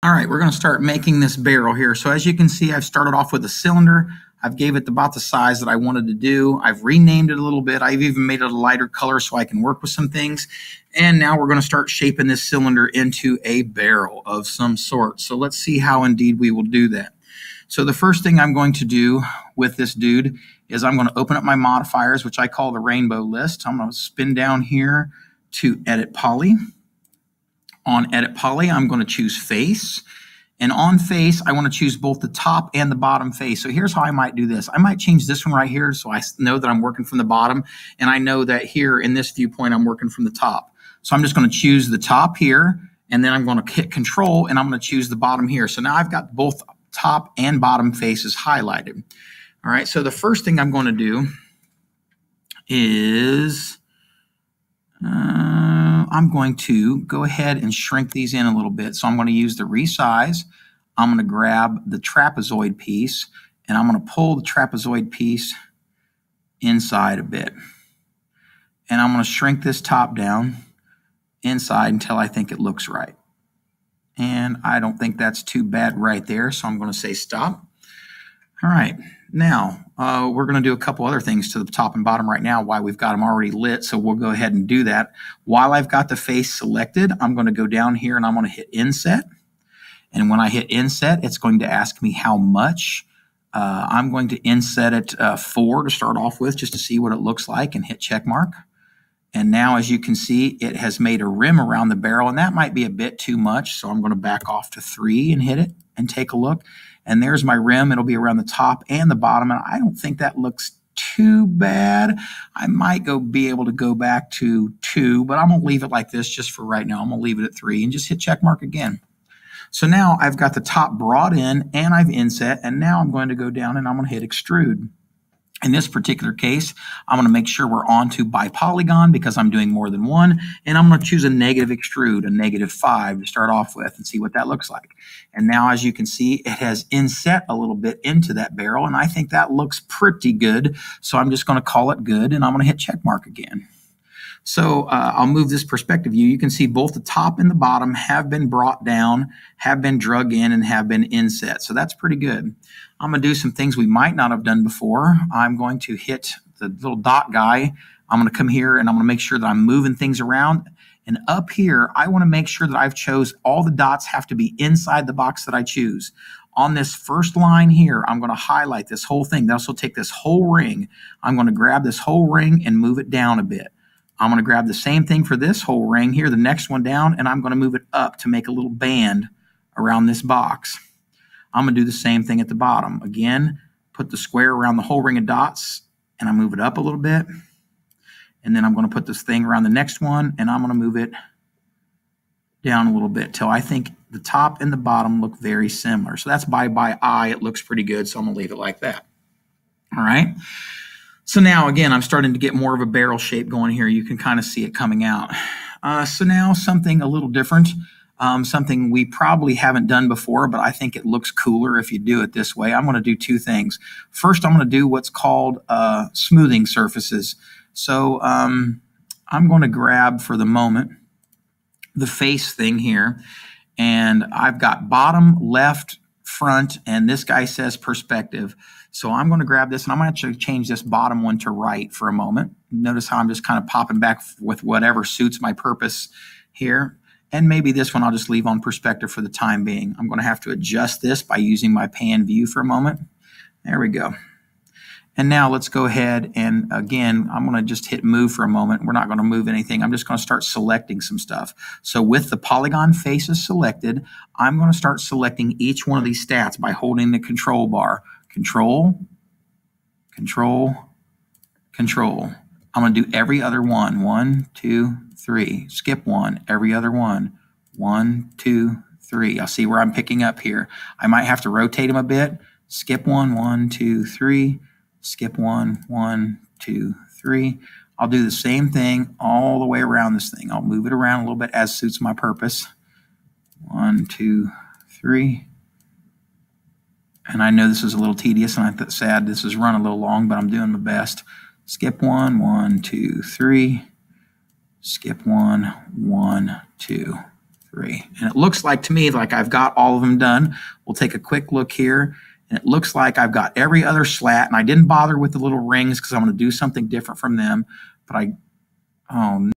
All right, we're going to start making this barrel here. So as you can see, I've started off with a cylinder. I've gave it about the size that I wanted to do. I've renamed it a little bit. I've even made it a lighter color so I can work with some things. And now we're going to start shaping this cylinder into a barrel of some sort. So let's see how indeed we will do that. So the first thing I'm going to do with this dude is I'm going to open up my modifiers, which I call the rainbow list. I'm going to spin down here to Edit Poly. On Edit Poly, I'm going to choose Face. And on Face, I want to choose both the top and the bottom face. So here's how I might do this. I might change this one right here so I know that I'm working from the bottom. And I know that here in this viewpoint, I'm working from the top. So I'm just going to choose the top here. And then I'm going to hit Control, and I'm going to choose the bottom here. So now I've got both top and bottom faces highlighted. All right, so the first thing I'm going to do is I'm going to go ahead and shrink these in a little bit. So I'm going to use the resize. I'm going to grab the trapezoid piece, and I'm going to pull the trapezoid piece inside a bit. And I'm going to shrink this top down inside until I think it looks right. And I don't think that's too bad right there, so I'm going to say stop. All right, now we're going to do a couple other things to the top and bottom right now while we've got them already lit, so we'll go ahead and do that. While I've got the face selected, I'm going to go down here and I'm going to hit Inset. And when I hit Inset, it's going to ask me how much. I'm going to inset it 4 to start off with just to see what it looks like and hit check mark. And now, as you can see, it has made a rim around the barrel, and that might be a bit too much, so I'm going to back off to 3 and hit it and take a look. And there's my rim. It'll be around the top and the bottom, and I don't think that looks too bad. I might be able to go back to 2, but I'm going to leave it like this just for right now. I'm going to leave it at 3 and just hit check mark again. So now I've got the top brought in, and I've inset, and now I'm going to go down and I'm going to hit Extrude. In this particular case, I'm going to make sure we're onto by polygon because I'm doing more than one, and I'm going to choose a negative extrude, a -5 to start off with and see what that looks like. And now, as you can see, it has inset a little bit into that barrel, and I think that looks pretty good, so I'm just going to call it good, and I'm going to hit check mark again. So I'll move this perspective view. You can see both the top and the bottom have been brought down, have been drug in, and have been inset. So that's pretty good. I'm going to do some things we might not have done before. I'm going to hit the little dot guy. I'm going to come here and I'm going to make sure that I'm moving things around. And up here, I want to make sure that I've chose all the dots have to be inside the box that I choose. On this first line here, I'm going to highlight this whole thing. This will take this whole ring. I'm going to grab this whole ring and move it down a bit. I'm going to grab the same thing for this whole ring here, the next one down, and I'm going to move it up to make a little band around this box. I'm going to do the same thing at the bottom. Again, put the square around the whole ring of dots, and I move it up a little bit. And then I'm going to put this thing around the next one, and I'm going to move it down a little bit till I think the top and the bottom look very similar. So that's by eye. It looks pretty good, so I'm going to leave it like that. All right. So now, again, I'm starting to get more of a barrel shape going here. You can kind of see it coming out. So now something a little different, something we probably haven't done before, but I think it looks cooler if you do it this way. I'm going to do 2 things. First, I'm going to do what's called smoothing surfaces. So I'm going to grab, for the moment, the face thing here. And I've got bottom, left, front, and this guy says perspective. So I'm going to grab this, and I'm going to actually change this bottom one to right for a moment. Notice how I'm just kind of popping back with whatever suits my purpose here. And maybe this one I'll just leave on perspective for the time being. I'm going to have to adjust this by using my pan view for a moment. There we go. And now let's go ahead and, again, I'm going to just hit move for a moment. We're not going to move anything. I'm just going to start selecting some stuff. So with the polygon faces selected, I'm going to start selecting each one of these stats by holding the control bar. Control, control, control. I'm going to do every other one. 1, 2, 3. Skip 1. Every other one. 1, 2, 3. I'll see where I'm picking up here. I might have to rotate them a bit. Skip 1, 1, 2, 3. Skip 1, 1, 2, 3. I'll do the same thing all the way around this thing. I'll move it around a little bit as suits my purpose. 1, 2, 3. And I know this is a little tedious, and I'm sad this is run a little long, but I'm doing my best. Skip 1, 1, 2, 3. Skip 1, 1, 2, 3. And it looks like to me like I've got all of them done. We'll take a quick look here. And it looks like I've got every other slat, and I didn't bother with the little rings because I'm going to do something different from them. But oh